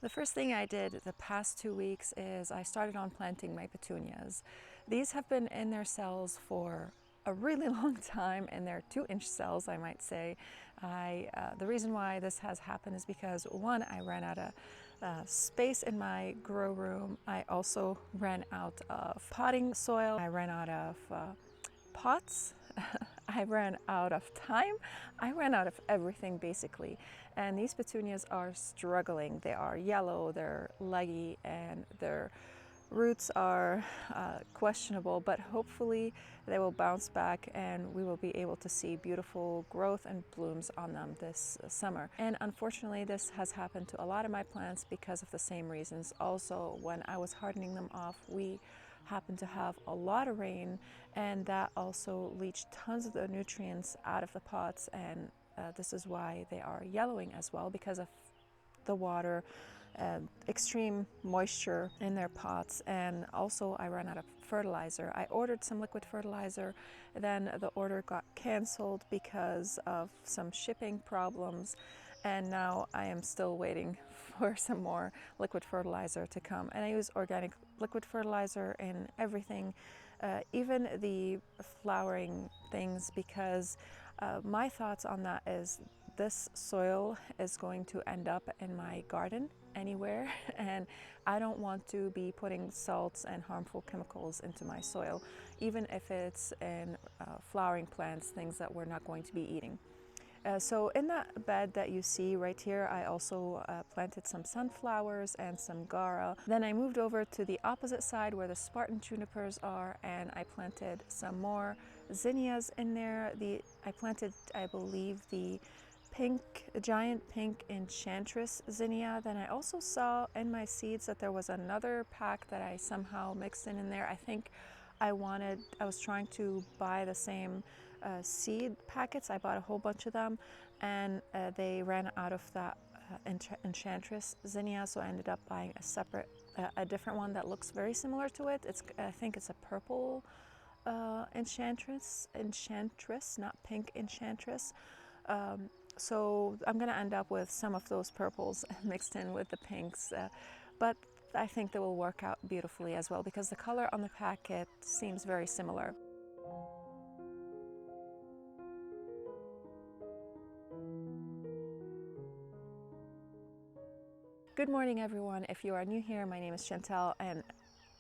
The first thing I did the past 2 weeks is I started on planting my petunias. These have been in their cells for a really long time, and they're 2-inch cells, I might say. The reason why this has happened is because, one, I ran out of space in my grow room. I also ran out of potting soil. I ran out of pots. I ran out of time. I ran out of everything basically. And these petunias are struggling. They are yellow, they're leggy, and their roots are questionable, but hopefully they will bounce back and we will be able to see beautiful growth and blooms on them this summer. And unfortunately, this has happened to a lot of my plants because of the same reasons. Also, when I was hardening them off, we happened to have a lot of rain, and that also leached tons of the nutrients out of the pots, and this is why they are yellowing as well, because of the water, extreme moisture in their pots. And also I ran out of fertilizer. I ordered some liquid fertilizer, then the order got canceled because of some shipping problems, and now I am still waiting for some more liquid fertilizer to come. And I use organic liquid fertilizer in everything, even the flowering things, because my thoughts on that is this soil is going to end up in my garden anywhere, and I don't want to be putting salts and harmful chemicals into my soil, even if it's in flowering plants, things that we're not going to be eating. So in that bed that you see right here, I also planted some sunflowers and some Gara. Then I moved over to the opposite side where the Spartan junipers are, and I planted some more zinnias in there. I planted, I believe, the giant pink enchantress zinnia. Then I also saw in my seeds that there was another pack that I somehow mixed in there. I think I was trying to buy the same seed packets. I bought a whole bunch of them, and they ran out of that enchantress zinnia, so I ended up buying a different one that looks very similar to it. I think it's a purple enchantress, not pink enchantress. So I'm gonna end up with some of those purples mixed in with the pinks, but I think they will work out beautifully as well, because the color on the packet seems very similar. Good morning, everyone. If you are new here, my name is Chantel, and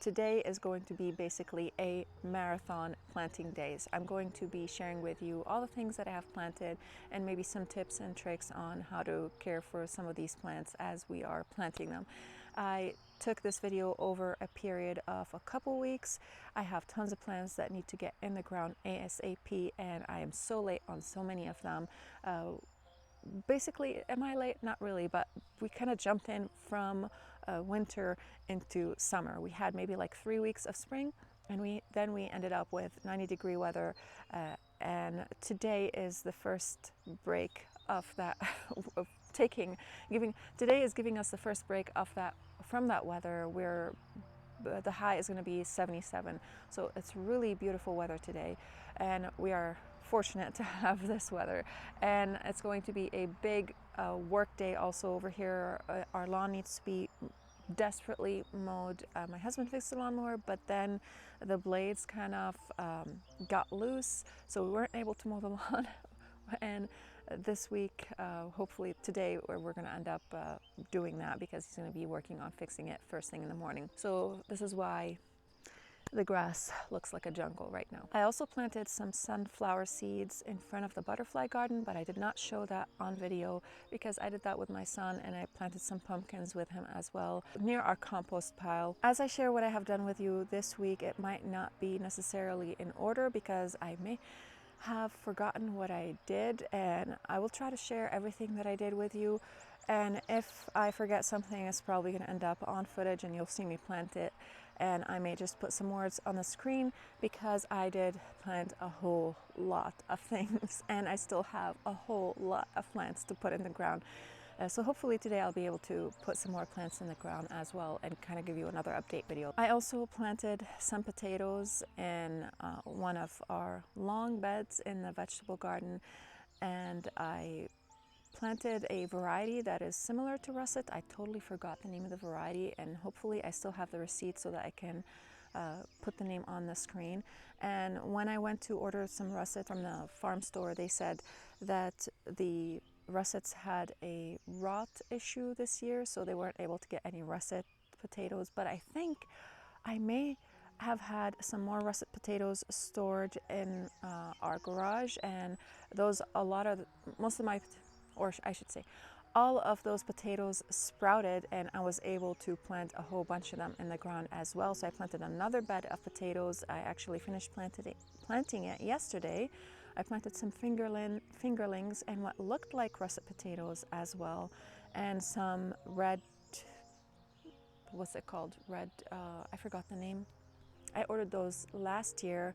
today is going to be basically a marathon planting days. I'm going to be sharing with you all the things that I have planted, and maybe some tips and tricks on how to care for some of these plants as we are planting them. I took this video over a period of a couple weeks. I have tons of plants that need to get in the ground ASAP, and I am so late on so many of them. Basically, am I late? Not really, but we kind of jumped in from winter into summer. We had maybe like 3 weeks of spring, and then we ended up with 90-degree weather, and today is the first break of that today is giving us the first break of that from that weather, where the high is going to be 77. So it's really beautiful weather today, and we are fortunate to have this weather. And it's going to be a big work day also over here. Our lawn needs to be desperately mowed. My husband fixed the lawnmower, but then the blades kind of got loose, so we weren't able to mow the lawn. And this week, hopefully today, we're going to end up doing that, because he's going to be working on fixing it first thing in the morning. So this is why the grass looks like a jungle right now. I also planted some sunflower seeds in front of the butterfly garden, but I did not show that on video because I did that with my son, and I planted some pumpkins with him as well near our compost pile. As I share what I have done with you this week, it might not be necessarily in order because I may have forgotten what I did, and I will try to share everything that I did with you. And if I forget something, it's probably going to end up on footage and you'll see me plant it, and I may just put some words on the screen, because I did plant a whole lot of things and I still have a whole lot of plants to put in the ground. So hopefully today I'll be able to put some more plants in the ground as well and kind of give you another update video. I also planted some potatoes in one of our long beds in the vegetable garden, and I planted a variety that is similar to russet. I totally forgot the name of the variety, and hopefully I still have the receipt so that I can put the name on the screen. And when I went to order some russet from the farm store, they said that the russets had a rot issue this year, so they weren't able to get any russet potatoes. But I think I may have had some more russet potatoes stored in our garage, and most of my, or I should say, all of those potatoes sprouted, and I was able to plant a whole bunch of them in the ground as well. So I planted another bed of potatoes. I actually finished planting it yesterday. I planted some fingerlings and what looked like russet potatoes as well, and some red, what's it called? I forgot the name. I ordered those last year,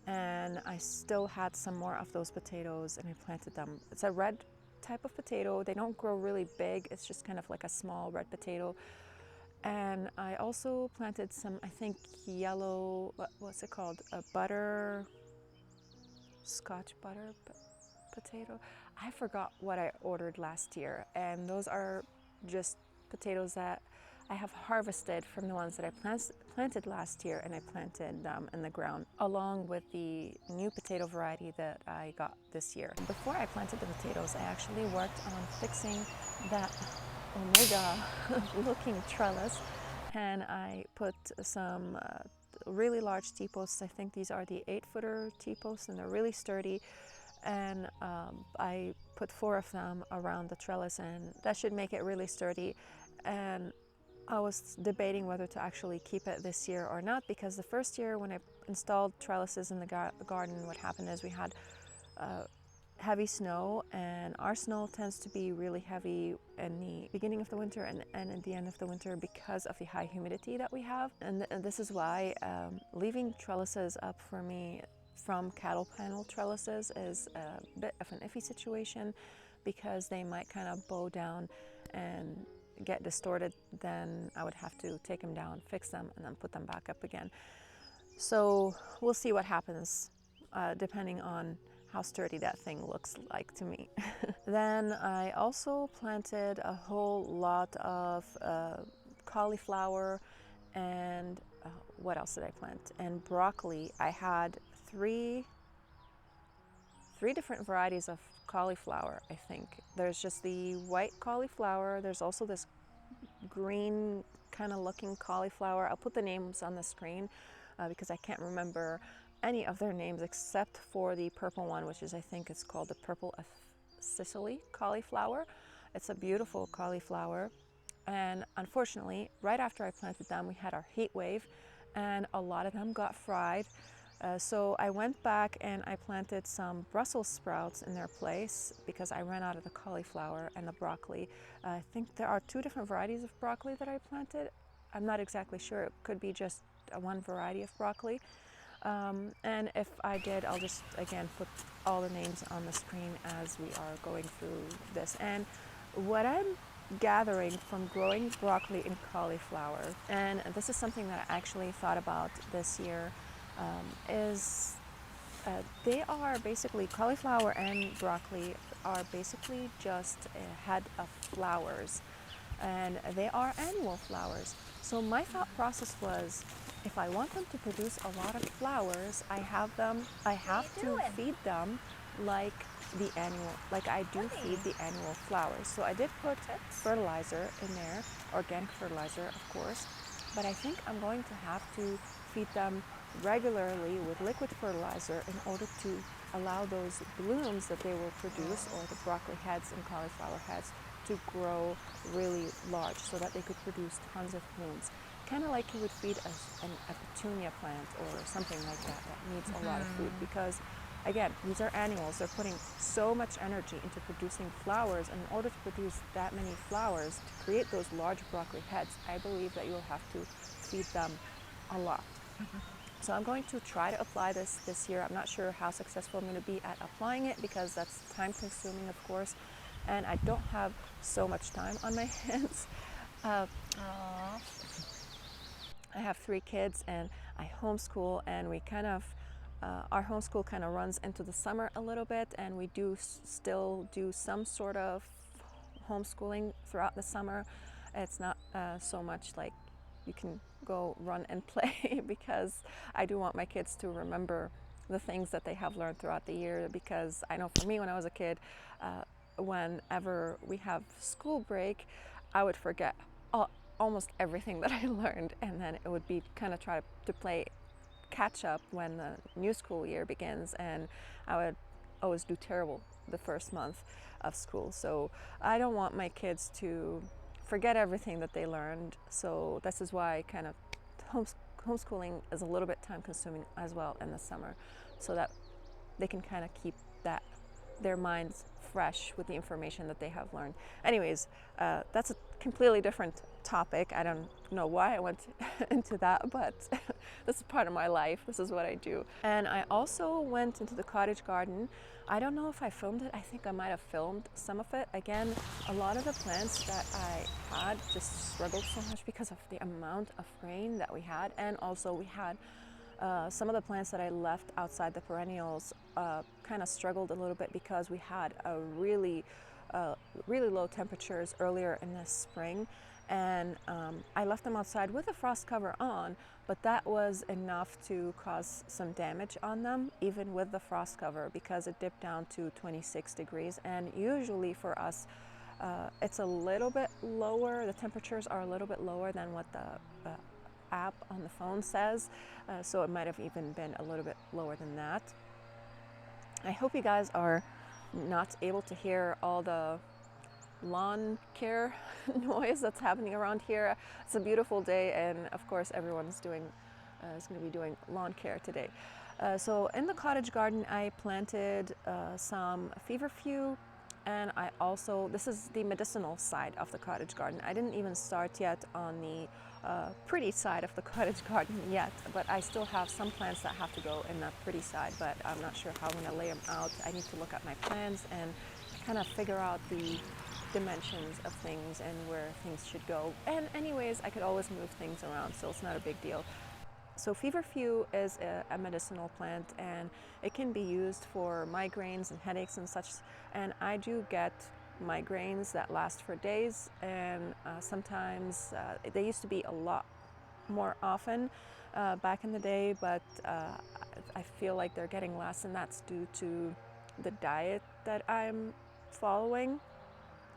and I still had some more of those potatoes, and I planted them. It's a red type of potato. They don't grow really big. It's just kind of like a small red potato. And I also planted some, I think, yellow, what's it called? A Scotch butter potato. I forgot what I ordered last year. And those are just potatoes that I have harvested from the ones that I planted last year, and I planted them in the ground along with the new potato variety that I got this year. Before I planted the potatoes, I actually worked on fixing that omega looking trellis, and I put some really large T-posts. I think these are the 8-footer T-posts, and they're really sturdy. And I put 4 of them around the trellis, and that should make it really sturdy. And I was debating whether to actually keep it this year or not, because the first year when I installed trellises in the garden, what happened is we had heavy snow, and our snow tends to be really heavy in the beginning of the winter and at the end of the winter because of the high humidity that we have. And this is why leaving trellises up for me from cattle panel trellises is a bit of an iffy situation, because they might kind of bow down and get distorted. Then I would have to take them down, fix them, and then put them back up again. So we'll see what happens depending on how sturdy that thing looks like to me. Then I also planted a whole lot of cauliflower, and what else did I plant? And broccoli. I had three different varieties of cauliflower, I think. There's just the white cauliflower. There's also this green kind of looking cauliflower. I'll put the names on the screen because I can't remember any of their names except for the purple one, which is, I think it's called the purple of Sicily cauliflower. It's a beautiful cauliflower. And unfortunately, right after I planted them, we had our heat wave, and a lot of them got fried. So I went back and I planted some Brussels sprouts in their place because I ran out of the cauliflower and the broccoli. I think there are 2 different varieties of broccoli that I planted. I'm not exactly sure. It could be just one variety of broccoli. And if I did, I'll just again put all the names on the screen as we are going through this. And what I'm gathering from growing broccoli and cauliflower, and this is something that I actually thought about this year, is they are basically, cauliflower and broccoli are basically just a head of flowers, and they are annual flowers. So my thought process was, if I want them to produce a lot of flowers, I have to feed them like I do feed the annual flowers. So I did put fertilizer in there, organic fertilizer, of course, but I think I'm going to have to feed them regularly with liquid fertilizer in order to allow those blooms that they will produce, or the broccoli heads and cauliflower heads, to grow really large so that they could produce tons of blooms. Kind of like you would feed a petunia plant or something like that needs a lot of food, because again, these are annuals. They're putting so much energy into producing flowers, and in order to produce that many flowers, to create those large broccoli heads, I believe that you'll have to feed them a lot. So I'm going to try to apply this year. I'm not sure how successful I'm going to be at applying it, because that's time consuming, of course, and I don't have so much time on my hands. I have 3 kids and I homeschool, and we kind of our homeschool kind of runs into the summer a little bit, and we do still do some sort of homeschooling throughout the summer. It's not so much like you can go run and play because I do want my kids to remember the things that they have learned throughout the year, because I know for me when I was a kid, whenever we have school break, I would forget almost everything that I learned, and then it would be kind of try to play catch up when the new school year begins, and I would always do terrible the first month of school. So I don't want my kids to forget everything that they learned. So this is why kind of homeschooling is a little bit time consuming as well in the summer, so that they can kind of keep their minds fresh with the information that they have learned. Anyways, that's a completely different topic. I don't know why I went into that, but this is part of my life. This is what I do. And I also went into the cottage garden. I don't know if I filmed it. I think I might have filmed some of it. Again, a lot of the plants that I had just struggled so much because of the amount of rain that we had, and also we had some of the plants that I left outside the perennials kind of struggled a little bit because we had a really low temperatures earlier in the spring, and I left them outside with a frost cover on, but that was enough to cause some damage on them even with the frost cover, because it dipped down to 26 degrees, and usually for us it's a little bit lower. The temperatures are a little bit lower than what the app on the phone says, so it might have even been a little bit lower than that. I hope you guys are not able to hear all the lawn care noise that's happening around here. It's a beautiful day, and of course everyone's doing is going to be doing lawn care today. So in the cottage garden I planted some feverfew, and I also, this is the medicinal side of the cottage garden. I didn't even start yet on the pretty side of the cottage garden yet, but I still have some plants that have to go in the pretty side, but I'm not sure how I'm going to lay them out. I need to look at my plans and kind of figure out the dimensions of things and where things should go. And anyways, I could always move things around, so it's not a big deal. So feverfew is a medicinal plant, and it can be used for migraines and headaches and such, and I do get migraines that last for days, and sometimes they used to be a lot more often back in the day, but I feel like they're getting less, and that's due to the diet that I'm following.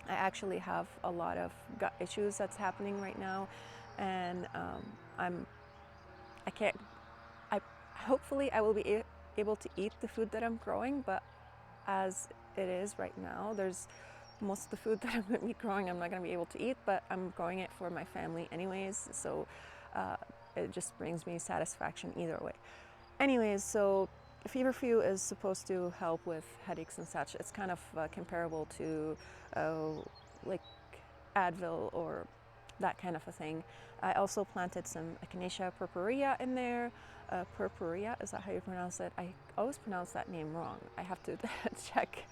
I actually have a lot of gut issues that's happening right now, and hopefully I will be able to eat the food that I'm growing, but as it is right now, there's most of the food that I'm going to be growing I'm not going to be able to eat, but I'm growing it for my family anyways, so it just brings me satisfaction either way. Anyways, so feverfew is supposed to help with headaches and such. It's kind of comparable to like Advil or that kind of a thing. I also planted some Echinacea purpurea in there. Purpurea, is that how you pronounce it? I always pronounce that name wrong. I have to check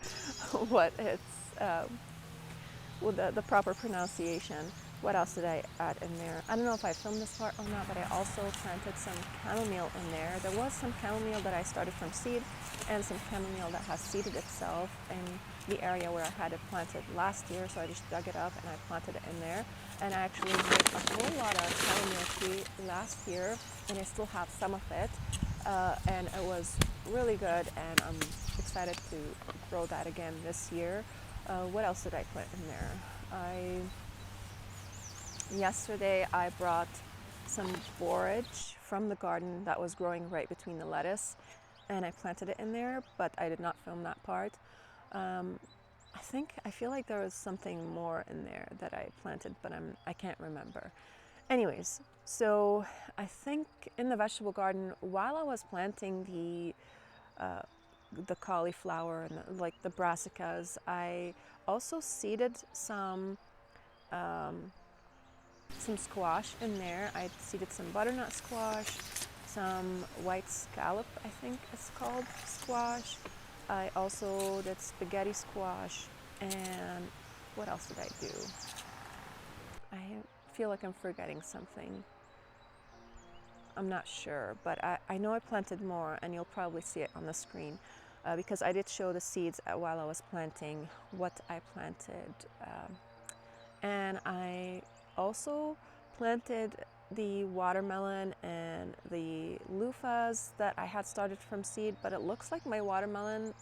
what it's with the proper pronunciation. What else did I add in there? I don't know if I filmed this part or not, but I also planted some chamomile in there. There was some chamomile that I started from seed, and some chamomile that has seeded itself in the area where I had it planted last year, so I just dug it up and I planted it in there. And I actually made a whole lot of chamomile tea last year, and I still have some of it, and it was really good, and I'm excited to grow that again this year. What else did I put in there? Yesterday I brought some borage from the garden that was growing right between the lettuce, and I planted it in there, but I did not film that part. I feel like there was something more in there that I planted, but I can't remember. Anyways, so I think in the vegetable garden, while I was planting the cauliflower and the brassicas, I also seeded some squash in there. I seeded some butternut squash, some white scallop, I think it's called, squash. I also did spaghetti squash, and what else did I do? I feel like I'm forgetting something. I'm not sure, but I know I planted more, and you'll probably see it on the screen. because I did show the seeds while I was planting what I planted. And I also planted the watermelon and the loofahs that I had started from seed, but it looks like my watermelons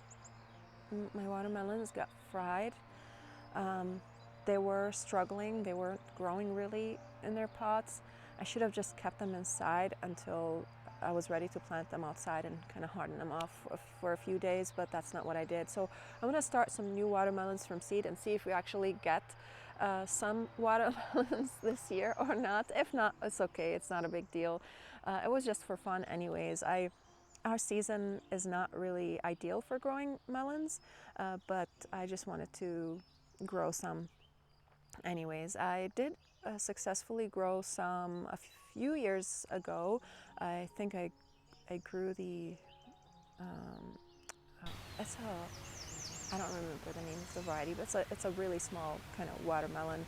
got fried. They were struggling, they weren't growing really in their pots. I should have just kept them inside until I was ready to plant them outside and kind of harden them off for a few days, but that's not what I did. So I'm gonna start some new watermelons from seed and see if we actually get some watermelons this year or not. If not, it's okay, it's not a big deal. It was just for fun anyways. Our season is not really ideal for growing melons, but I just wanted to grow some anyways. I did successfully grow some a few years ago. I think I grew the, I don't remember the name of the variety, but it's a really small kind of watermelon,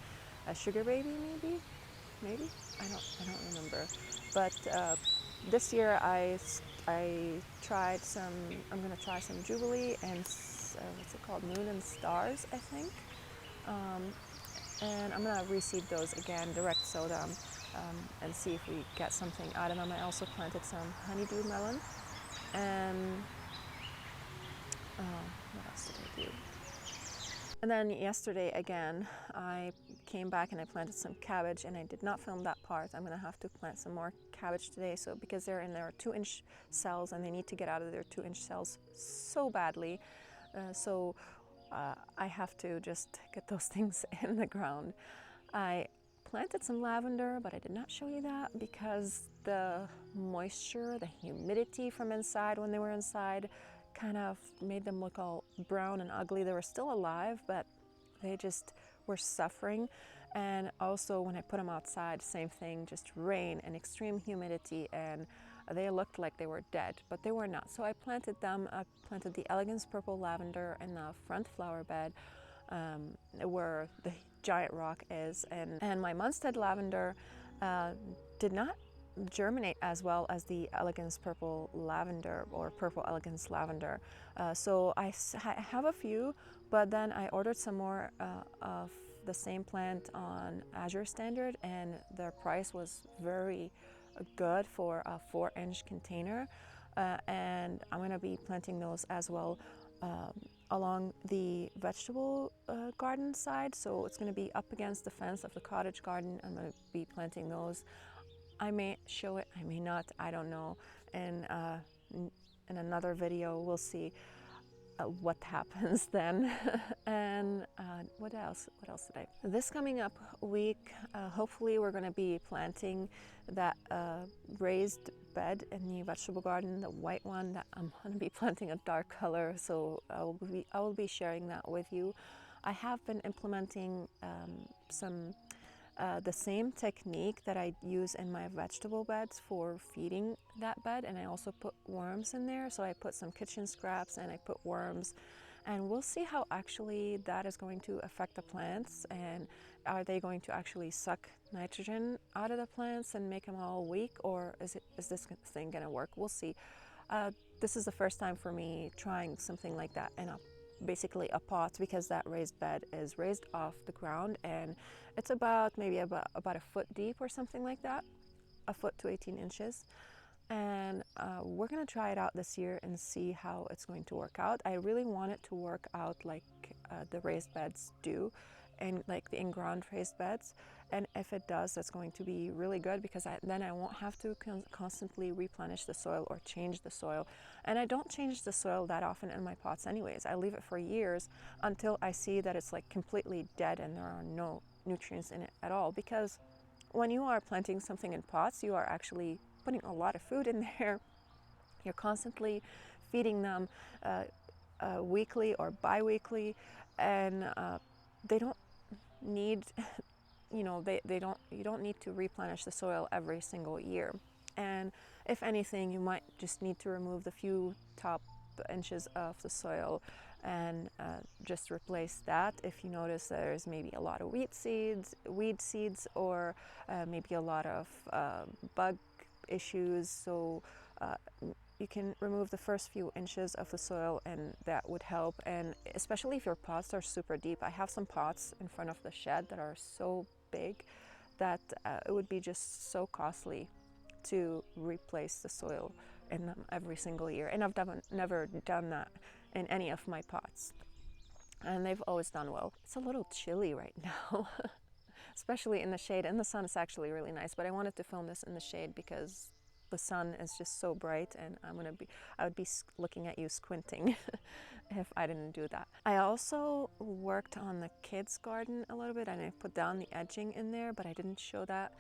a sugar baby maybe? I don't remember. But this year I tried some, I'm gonna try some Jubilee and what's it called, Moon and Stars, I think. And I'm gonna reseed those again, direct sow them, and see if we get something out of them. I also planted some honeydew melon, and what else did I do? And then yesterday again, I came back and I planted some cabbage, and I did not film that part. I'm gonna have to plant some more cabbage today, so because they're in their 2-inch cells and they need to get out of their 2-inch cells so badly. I have to just get those things in the ground. I planted some lavender, but I did not show you that because the moisture, the humidity from inside when they were inside kind of made them look all brown and ugly. They were still alive, but they just were suffering. And also when I put them outside, same thing, just rain and extreme humidity, and they looked like they were dead, but they were not. So I planted them. I planted the elegance purple lavender in the front flower bed where the giant rock is, and my Munstead lavender did not germinate as well as the elegance purple lavender or purple elegance lavender. So I have a few, but then I ordered some more of the same plant on Azure Standard, and their price was very good for a 4-inch container, and I'm going to be planting those as well along the vegetable garden side. So it's going to be up against the fence of the cottage garden. I'm going to be planting those. I may show it, I may not, I don't know. And in another video, we'll see what happens then. And what else did I? This coming up week, hopefully we're going to be planting that raised bed in the vegetable garden, the white one. That I'm going to be planting a dark color, so I will be sharing that with you. I have been implementing the same technique that I use in my vegetable beds for feeding that bed, and I also put worms in there. So I put some kitchen scraps and I put worms, and we'll see how actually that is going to affect the plants, and are they going to actually suck nitrogen out of the plants and make them all weak, or is this thing going to work? We'll see. This is the first time for me trying something like that in basically a pot, because that raised bed is raised off the ground, and it's maybe about a foot deep or something like that, a foot to 18 inches. And we're gonna try it out this year and see how it's going to work out. I really want it to work out like the raised beds do, and like the in-ground raised beds. And if it does, that's going to be really good, because then I won't have to constantly replenish the soil or change the soil. And I don't change the soil that often in my pots anyways. I leave it for years until I see that it's like completely dead and there are no nutrients in it at all. Because when you are planting something in pots, you are actually putting a lot of food in there. You're constantly feeding them weekly or bi-weekly, and they don't need, you don't need to replenish the soil every single year. And if anything, you might just need to remove the few top inches of the soil and just replace that if you notice there's maybe a lot of weed seeds, or maybe a lot of bug issues. So you can remove the first few inches of the soil, and that would help. And especially if your pots are super deep. I have some pots in front of the shed that are so big that it would be just so costly to replace the soil in them every single year. And I've never done that in any of my pots, and they've always done well. It's a little chilly right now, especially in the shade. In the sun, it's actually really nice, but I wanted to film this in the shade because the sun is just so bright, and I would be looking at you squinting if I didn't do that. I also worked on the kids' garden a little bit, and I put down the edging in there, but I didn't show that.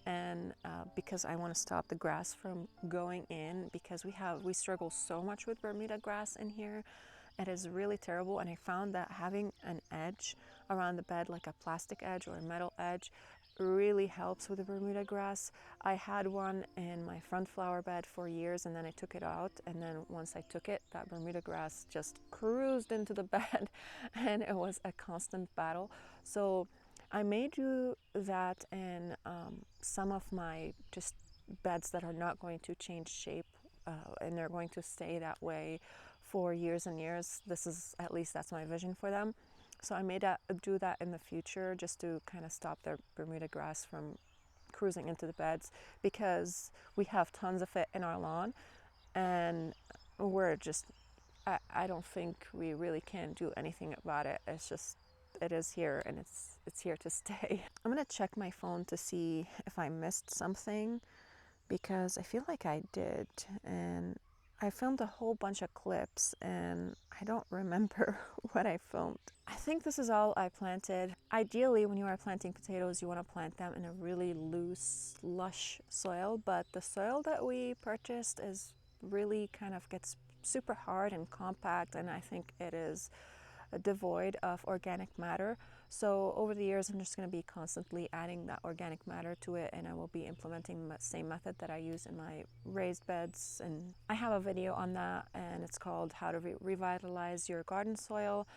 And because I want to stop the grass from going in, because we struggle so much with Bermuda grass in here. It is really terrible, and I found that having an edge around the bed, like a plastic edge or a metal edge, really helps with the Bermuda grass. I had one in my front flower bed for years, and then I took it out, and then once I took it, that Bermuda grass just cruised into the bed, and it was a constant battle. So I may do that in some of my just beds that are not going to change shape, and they're going to stay that way for years and years. At least that's my vision for them. So I may do that in the future, just to kind of stop the Bermuda grass from cruising into the beds, because we have tons of it in our lawn, and I don't think we really can do anything about it. It is here, and it's here to stay. I'm gonna check my phone to see if I missed something, because I feel like I did, and I filmed a whole bunch of clips and I don't remember what I filmed. I think this is all I planted. Ideally, when you are planting potatoes, you want to plant them in a really loose, lush soil, but the soil that we purchased really kind of gets super hard and compact, and I think it is devoid of organic matter. So over the years, I'm just going to be constantly adding that organic matter to it, and I will be implementing the same method that I use in my raised beds. And I have a video on that, and it's called How to Revitalize Your Garden Soil,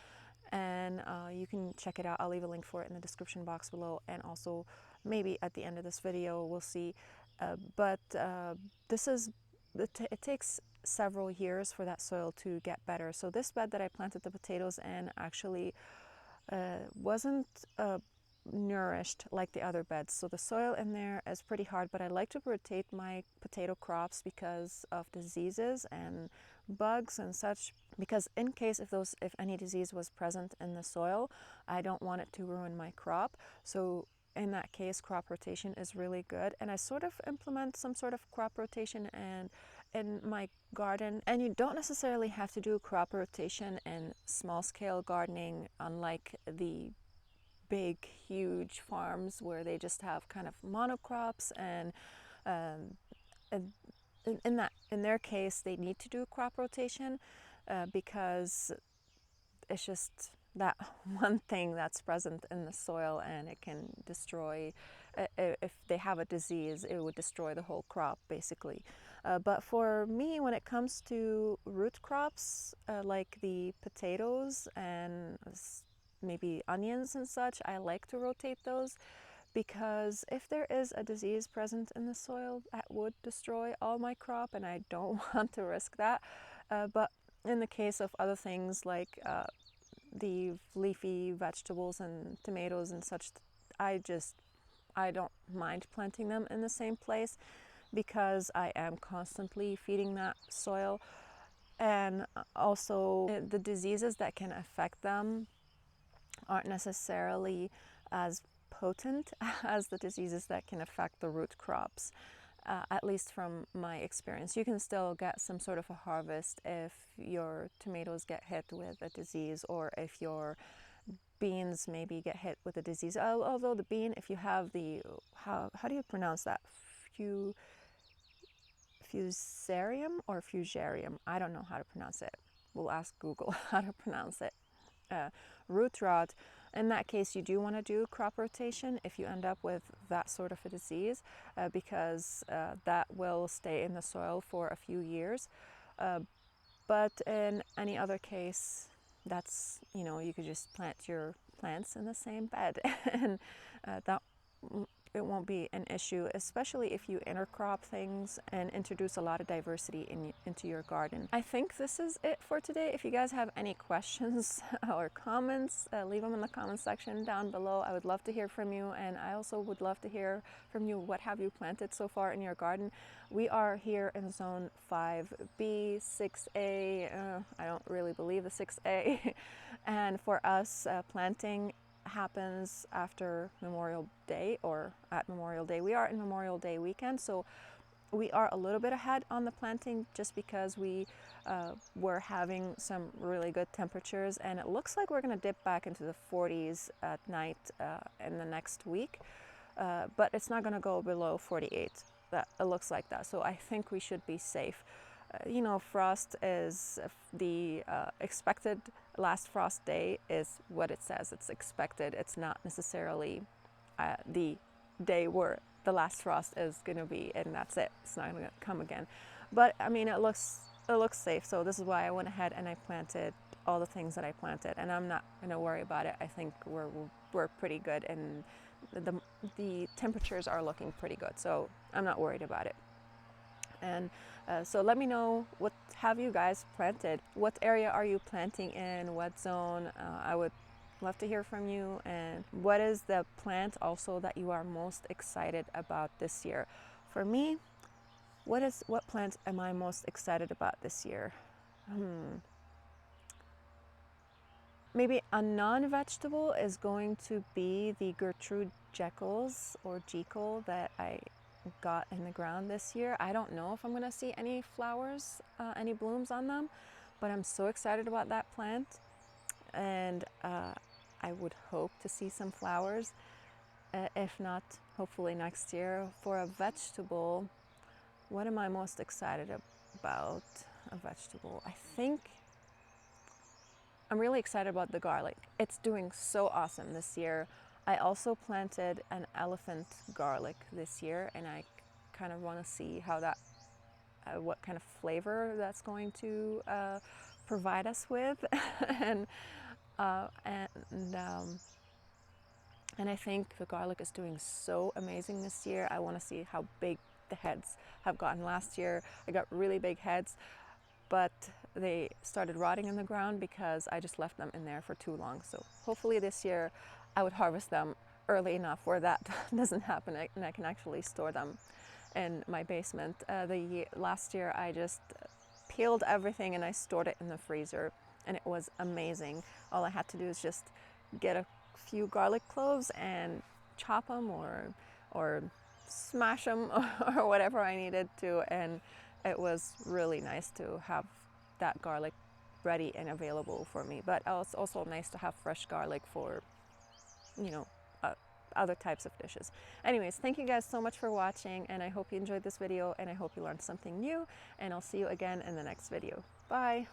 and you can check it out. I'll leave a link for it in the description box below, and also maybe at the end of this video, we'll see. It takes several years for that soil to get better. So this bed that I planted the potatoes in actually wasn't nourished like the other beds. So the soil in there is pretty hard, but I like to rotate my potato crops because of diseases and bugs and such, because in case if any disease was present in the soil, I don't want it to ruin my crop. So in that case, crop rotation is really good, and I sort of implement some sort of crop rotation and in my garden. And you don't necessarily have to do crop rotation in small scale gardening, unlike the big huge farms where they just have kind of monocrops, and in their case they need to do crop rotation because it's just that one thing that's present in the soil, and it can destroy, if they have a disease, it would destroy the whole crop basically. But for me, when it comes to root crops like the potatoes and maybe onions and such, I like to rotate those, because if there is a disease present in the soil, that would destroy all my crop, and I don't want to risk that. But in the case of other things like the leafy vegetables and tomatoes and such, I don't mind planting them in the same place, because I am constantly feeding that soil. And also the diseases that can affect them aren't necessarily as potent as the diseases that can affect the root crops. At least from my experience. You can still get some sort of a harvest if your tomatoes get hit with a disease, or if your beans maybe get hit with a disease. Although the bean, if you have the, how do you pronounce that? Fusarium or fusarium? I don't know how to pronounce it. We'll ask Google how to pronounce it. Root rot. In that case, you do want to do crop rotation if you end up with that sort of a disease, because that will stay in the soil for a few years. But in any other case, you could just plant your plants in the same bed, and that it won't be an issue, especially if you intercrop things and introduce a lot of diversity into your garden. I think this is it for today. If you guys have any questions or comments, leave them in the comment section down below. I would love to hear from you, and I also would love to hear from you. What have you planted so far in your garden? We are here in zone 5B, 6A. I don't really believe the 6A. And for us, planting happens after Memorial Day, or at Memorial Day. We are in Memorial Day weekend, so we are a little bit ahead on the planting just because we were having some really good temperatures, and it looks like we're going to dip back into the 40s at night in the next week, but it's not going to go below 48. That it looks like that, so I think we should be safe. You know, frost is the expected last frost day is what it says. It's expected. It's not necessarily the day where the last frost is going to be, and that's it. It's not going to come again. But I mean, it looks safe. So this is why I went ahead and I planted all the things that I planted, and I'm not going to worry about it. I think we're pretty good, and the temperatures are looking pretty good. So I'm not worried about it. And so let me know, what have you guys planted? What area are you planting in? What zone? I would love to hear from you. And what is the plant also that you are most excited about this year? For me, what plant am I most excited about this year? Maybe a non-vegetable is going to be the Gertrude Jekyll's or Jekyll that I got in the ground this year. I don't know if I'm going to see any flowers, any blooms on them, but I'm so excited about that plant, and I would hope to see some flowers. If not, hopefully next year. For a vegetable, what am I most excited about? A vegetable, I think I'm really excited about the garlic. It's doing so awesome this year. I also planted an elephant garlic this year, and I kind of want to see how that, what kind of flavor that's going to provide us with, and I think the garlic is doing so amazing this year. I want to see how big the heads have gotten. Last year I got really big heads, but they started rotting in the ground because I just left them in there for too long. So hopefully this year I would harvest them early enough where that doesn't happen, and I can actually store them in my basement. Last year I just peeled everything and I stored it in the freezer, and it was amazing. All I had to do is just get a few garlic cloves and chop them or smash them or whatever I needed to, and it was really nice to have that garlic ready and available for me. But it's also nice to have fresh garlic for, you know, other types of dishes. Anyways, thank you guys so much for watching, and I hope you enjoyed this video, and I hope you learned something new, and I'll see you again in the next video. Bye!